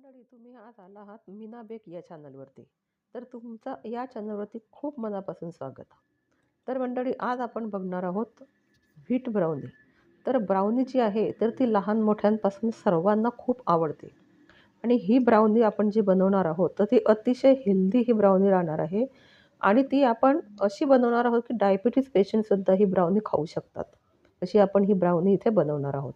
मंडळी, तुम्ही आज आला आहात मीना बेक या चॅनलवरती. तर तुमचं या चॅनलवरती खूप मनापासून स्वागत. तर मंडळी, आज आपण बघणार आहोत व्हीट ब्राउनी. तर ब्राउनी जी आहे तर ती लहान मोठ्यांपासून सर्वांना खूप आवडते. आणि ही ब्राउनी आपण जी बनवणार आहोत तर ती अतिशय हेल्दी ही ब्राउनी राहणार आहे. आणि ती आपण अशी बनवणार आहोत की डायबिटीज पेशंटसुद्धा ही ब्राउनी खाऊ शकतात. अशी आपण ही ब्राउनी इथे बनवणार आहोत.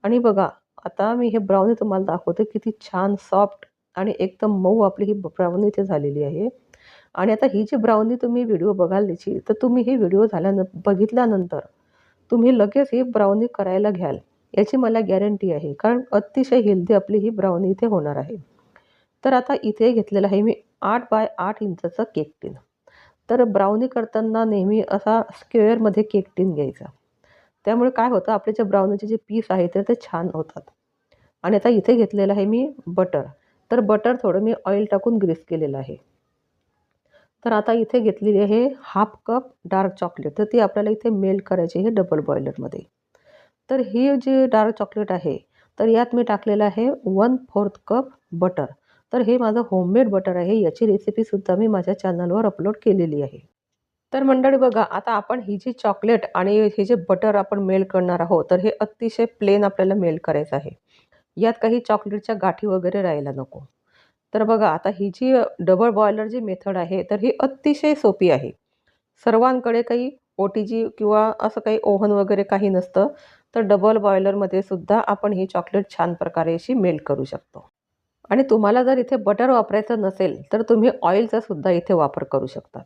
आणि बघा, आता मी हे ब्राउनी तुम्हाला दाखवते. किती छान सॉफ्ट आणि एकदम मऊ आपली ही ब्राउनी इथे झालेली आहे. आणि आता ही जी ब्राउनी तुम्ही व्हिडिओ बघाल त्याची, तर तुम्ही ही व्हिडिओ बघितल्यानंतर तुम्ही लगेच ही ब्राउनी करायला घ्याल, याची मला गॅरंटी आहे. कारण अतिशय हेल्दी आपली ही ब्राउनी इथे होणार आहे. तर आता इथे घेतलेलं आहे मी 8 बाय 8 इंचाचा केक टिन. तर ब्राउनी करताना नेहमी असा स्क्वेअरमध्ये केक टिन घ्यायचा. त्यामुळे काय होतं, आपले जे ब्राउनीचे जे पीस आहे तर ते छान होतात. आणि आता इथे घेतलेलं आहे मी बटर. तर बटर थोडं मी ऑइल टाकून ग्रीस केलेलं आहे. तर आता इथे घेतलेली आहे हाफ कप डार्क चॉकलेट. तर ती आपल्याला इथे मेल्ट करायची आहे डबल बॉयलरमध्ये. तर ही जी डार्क चॉकलेट आहे तर यात मी टाकलेलं आहे 1/4 कप बटर. तर हे माझं होममेड बटर आहे. याची रेसिपीसुद्धा मी माझ्या चॅनलवर अपलोड केलेली आहे. तर मंडळी बघा, आता आपण ही जी चॉकलेट आणि हे जे बटर आपण मेल्ट करणार आहोत तर हे अतिशय प्लेन आपल्याला मेल्ट करायचं आहे. यात काही चॉकलेटच्या गाठी वगैरे राहायला नको. तर बघा, आता ही जी डबल बॉयलर जी मेथड आहे तर ही अतिशय सोपी आहे. सर्वांकडे काही OTG किंवा असं काही ओव्हन वगैरे काही नसतं. तर डबल बॉयलरमध्ये सुद्धा आपण ही चॉकलेट छान प्रकारे अशी मेल्ट करू शकतो. आणि तुम्हाला जर इथे बटर वापरायचं नसेल तर तुम्ही ऑइलचा सुद्धा इथे वापर करू शकतात.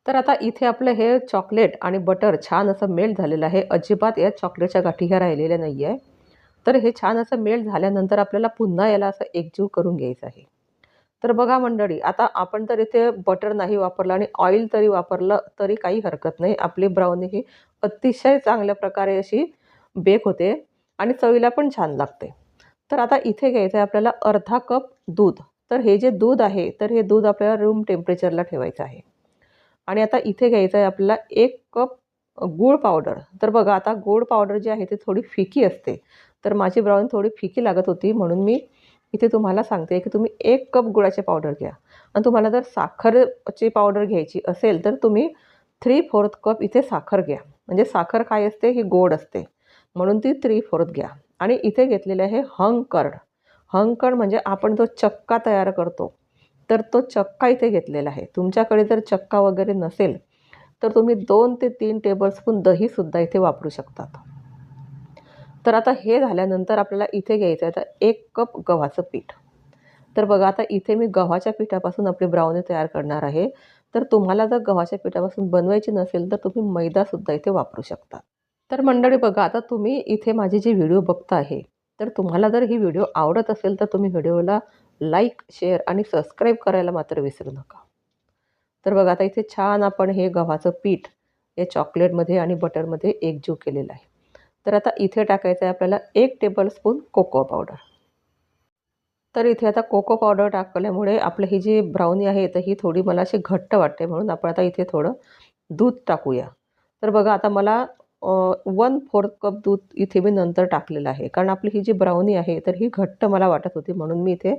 तर आता इथे आपलं हे चॉकलेट आणि बटर छान असं मेल्ट झालेलं आहे. अजिबात या चॉकलेटच्या गाठी ह्या राहिलेल्या नाही आहे. तर हे छान असं मेल्ट झाल्यानंतर आपल्याला पुन्हा याला असं एकजीव करून घ्यायचं आहे. तर बघा मंडळी, आता आपण तर इथे बटर नाही वापरलं आणि ऑइल तरी वापरलं तरी काही हरकत नाही. आपली ब्राउनी ही अतिशय चांगल्या प्रकारे अशी बेक होते आणि चवीला पण छान लागते. तर आता इथे घ्यायचं आहे आपल्याला अर्धा कप दूध. तर हे जे दूध आहे तर हे दूध आपल्याला रूम टेम्परेचरला ठेवायचं आहे. आणि आता इथे घ्यायचं आहे आपल्याला 1 कप गूळ पावडर. तर बघा, आता गूळ पावडर जी आहे ती थोडी फिकी असते. तर माझी ब्राउनी थोडी फिकी लागत होती म्हणून मी इथे तुम्हाला सांगते की तुम्ही 1 कप गुळाची पावडर घ्या. आणि तुम्हाला जर साखरची पावडर घ्यायची असेल तर तुम्ही 3/4 कप इथे साखर घ्या. म्हणजे साखर काय असते, ही गोड असते. म्हणून ती 3/4 घ्या. आणि इथे घेतलेले आहे हंग कर्ड. हंग कर्ड म्हणजे आपण जो चक्का तयार करतो, तर तो चक्का इथे घेतलेला आहे. तुमच्याकडे जर चक्का वगैरे नसेल तर तुम्ही 2 ते 3 टेबलस्पून दहीसुद्धा इथे वापरू शकतात. तर आता हे झाल्यानंतर आपल्याला इथे घ्यायचं आहे आता 1 कप गव्हाचं पीठ. तर बघा, आता इथे मी गव्हाच्या पिठापासून आपली ब्राउनी तयार करणार आहे. तर तुम्हाला जर गव्हाच्या पिठापासून बनवायची नसेल तर तुम्ही मैदासुद्धा इथे वापरू शकता. तर मंडळी बघा, आता तुम्ही इथे माझी जी व्हिडिओ बघता आहे तर तुम्हाला जर ही व्हिडिओ आवडत असेल तर तुम्ही व्हिडिओला लाईक, शेअर आणि सबस्क्राईब करायला मात्र विसरू नका. तर बघा, आता इथे छान आपण हे गव्हाचं पीठ या चॉकलेटमध्ये आणि बटरमध्ये एकजीव केलेलं आहे. तर आता इथे टाकायचं आहे आपल्याला 1 टेबलस्पून कोको पावडर. तर इथे आता कोको पावडर टाकल्यामुळे आपली ही जी ब्राउनी आहे तर ही थोडी मला अशी घट्ट वाटते, म्हणून आपण आता इथे थोडं दूध टाकूया. तर बघा, आता मला 1/4 कप दूध इथे मी नंतर टाकलेलं आहे. कारण आपली ही जी ब्राउनी आहे तर ही घट्ट मला वाटत होती म्हणून मी इथे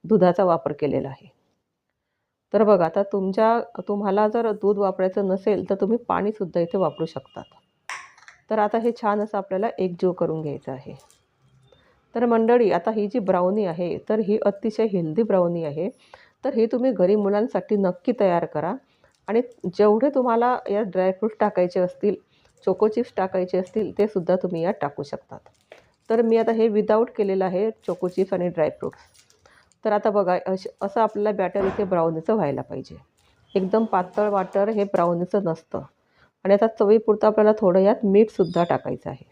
दुधाचा वापर केलेला आहे. तर बघा, आता तुम्हाला जर दूध वापरायचं नसेल तर तुम्ही पाणीसुद्धा इथे वापरू शकतात. तर आता हे छान असं आपल्याला एकजीव करून घ्यायचं आहे. तर मंडळी, आता ही जी ब्राउनी आहे तर ही अतिशय हेल्दी ब्राउनी आहे. तर ही तुम्ही घरी मुलांसाठी नक्की तयार करा. आणि जेवढे तुम्हाला यात ड्रायफ्रूट्स टाकायचे असतील, चोको चिप्स टाकायचे असतील ते सुद्धा तुम्ही यात टाकू शकतात. तर मी आता हे विदाऊट केलेलं आहे चोको चिप्स आणि ड्रायफ्रूट्स. तर आता बघा, असं आपल्याला बॅटर इथे ब्राउनीचं व्हायला पाहिजे. एकदम पातळ बॅटर हे ब्राउनीचं नसतं. आणि आता चवीपुरतं आपल्याला थोडं यात मीठसुद्धा टाकायचं आहे.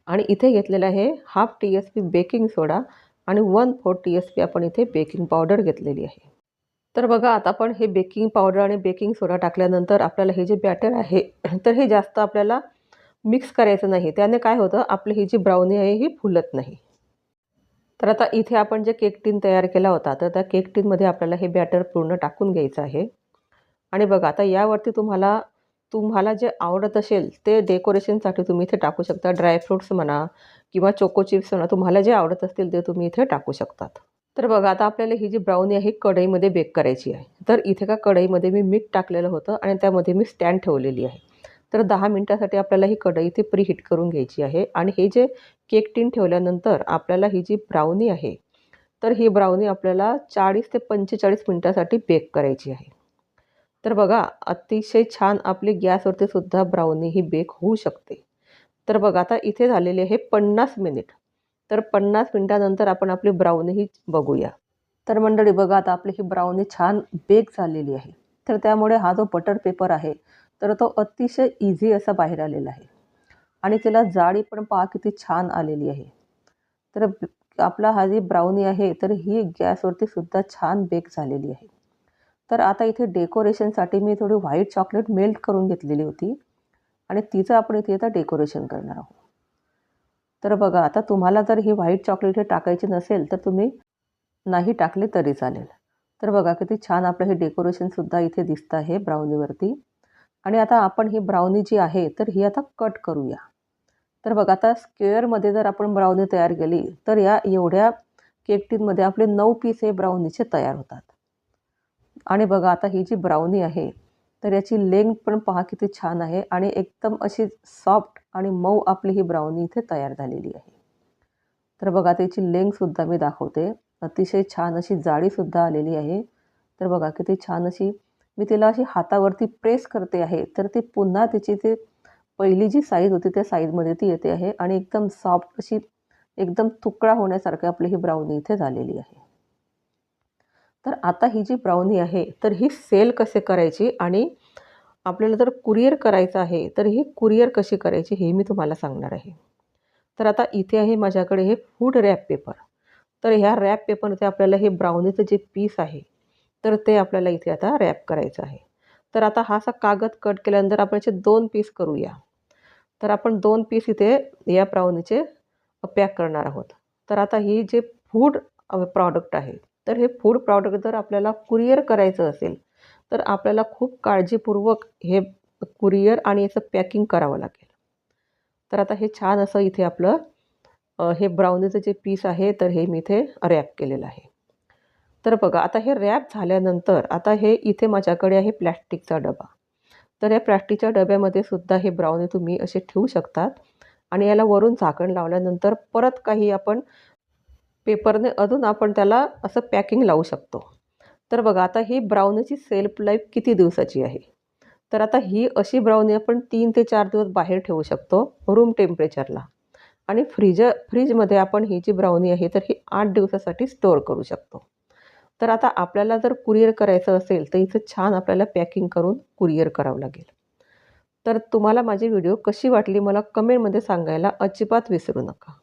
आणि इथे घेतलेलं आहे हाफ TSP बेकिंग सोडा आणि 1/4 TSP आपण इथे बेकिंग पावडर घेतलेली आहे. तर बघा, आता आपण हे बेकिंग पावडर आणि बेकिंग सोडा टाकल्यानंतर आपल्याला हे जे बॅटर आहे तर हे जास्त आपल्याला मिक्स करायचं नाही. त्याने काय होतं, आपली ही जी ब्राउनी आहे ही फुलत नाही. तर आता इथे आपण जे केक टिन तयार केला होता तर त्या केक टिनमध्ये आपल्याला हे बॅटर पूर्ण टाकून घ्यायचं आहे. आणि बघा, आता यावरती तुम्हाला तुम्हाला जे आवडत असेल ते डेकोरेशनसाठी तुम्ही इथे टाकू शकता. ड्रायफ्रुट्स म्हणा किंवा चोको चिप्स म्हणा, तुम्हाला जे आवडत असतील ते तुम्ही इथे टाकू शकतात. तर बघा आता आपल्याला ही जी ब्राउनी आहे कढईमध्ये बेक करायची आहे. तर इथे का कढईमध्ये मी मीठ टाकलेलं होतं आणि त्यामध्ये मी स्टँड ठेवलेली आहे. तर 10 मिनिटासाठी आपल्याला ही कढई इथे प्रीहीट करून घ्यायची आहे आणि हे जे केक टिन ठेवल्यानंतर आपल्याला ही जी ब्राउनी आहे, तर ही ब्राउनी आपल्याला 40 ते 45 मिनिटासाठी बेक करायची आहे. तर बघा अतिशय छान आपली गॅसवरती सुद्धा ब्राउनी ही बेक होऊ शकते. तर बघा आता इथे झालेली आहे 50 मिनिट. तर 50 मिनिटानंतर आपण आपली ब्राउनी ही बघूया. तर मंडळी बघा आता आपली ही ब्राउनी छान बेक झालेली आहे. तर त्यामुळे हा जो बटर पेपर आहे, तर तो अतिशय इझी असा बाहेर आलेला आहे आणि त्याला जाडी पण पहा किती छान आलेली आहे. तर आपला हा जी ब्राउनी आहे, तर ही गॅसवरती सुद्धा छान बेक झालेली आहे. तर आता इथे डेकोरेशनसाठी मी थोडी व्हाईट चॉकलेट मेल्ट करून घेतलेली होती आणि तिचं आपण इथे आता डेकोरेशन करणार आहोत. तर बघा आता तुम्हाला जर ही व्हाईट चॉकलेट हे टाकायची नसेल तर तुम्ही नाही टाकले तरी चालेल. तर बघा किती छान आपलं हे डेकोरेशनसुद्धा इथे दिसतं आहे ब्राउनीवरती. आणि आता आपण ही ब्राउनी जी आहे तर ही आता कट करूया. तर बघा आता स्क्वेअरमध्ये जर आपण ब्राउनी तयार केली तर या एवढ्या केक टिनमध्ये आपले 9 पीस हे ब्राउनीचे तयार होतात. आणि बघा आता ही जी ब्राउनी आहे तर याची लेंथ पण पहा किती छान आहे आणि एकदम अशी सॉफ्ट आणि मऊ आपली ही ब्राउनी इथे तयार झालेली आहे. तर बघा त्याची लेंथसुद्धा मी दाखवते. अतिशय छान अशी जाडीसुद्धा आलेली आहे. तर बघा किती छान अशी मी तिला अशी हातावरती प्रेस करते आहे तर ती पुन्हा तिची ती पहिली जी साईज होती त्या साईजमध्ये ती येते आहे आणि एकदम सॉफ्ट अशी एकदम तुकडा होण्यासारखी आपली ही ब्राउनी इथे झालेली आहे. तर आता ही जी ब्राउनी आहे तर ही सेल कसे करायची आणि आपल्याला जर कुरिअर करायचं आहे तर ही कुरिअर कशी करायची हे मी तुम्हाला सांगणार आहे. तर आता इथे आहे माझ्याकडे हे फूड रॅप पेपर. तर ह्या रॅप पेपरमध्ये आपल्याला हे ब्राउनीचं जे पीस आहे तर ते आपल्याला इथे आता रॅप करायचं आहे. तर आता हा असा कागद कट केल्यानंतर आपण याचे 2 पीस करूया. तर आपण 2 पीस इथे या ब्राउनीचे पॅक करणार आहोत. तर आता ही जे फूड प्रॉडक्ट आहे, तर हे फूड प्रॉडक्ट जर आपल्याला कुरिअर करायचं असेल, तर आपल्याला खूप काळजीपूर्वक हे कुरिअर आणि याचं पॅकिंग करावं लागेल. तर आता हे छान असं इथे आपलं हे ब्राउनीचं जे पीस आहे, तर हे मी इथे रॅप केलेलं आहे. तर बघा आता हे रॅप झाल्यानंतर आता हे इथे माझ्याकडे आहे प्लॅस्टिकचा डबा. तर या प्लॅस्टिकच्या डब्यामध्ये सुद्धा हे ब्राउनी तुम्ही असे ठेवू शकतात आणि याला वरून झाकण लावल्यानंतर परत काही आपण पेपरने अजून आपण त्याला असं पॅकिंग लावू शकतो. तर बघा आता ही ब्राउनीची सेल्फ लाईफ किती दिवसाची आहे. तर आता ही अशी ब्राउनी आपण 3 ते 4 दिवस बाहेर ठेवू शकतो रूम टेम्परेचरला आणि फ्रीजमध्ये आपण ही जी ब्राउनी आहे तर ही 8 दिवसासाठी स्टोअर करू शकतो. तर आता आपल्याला जर कुरिअर करायचं असेल तर इथं छान आपल्याला पॅकिंग करून कुरिअर करावं लागेल. तर तुम्हाला माझी व्हिडिओ कशी वाटली मला कमेंटमध्ये सांगायला अजिबात विसरू नका.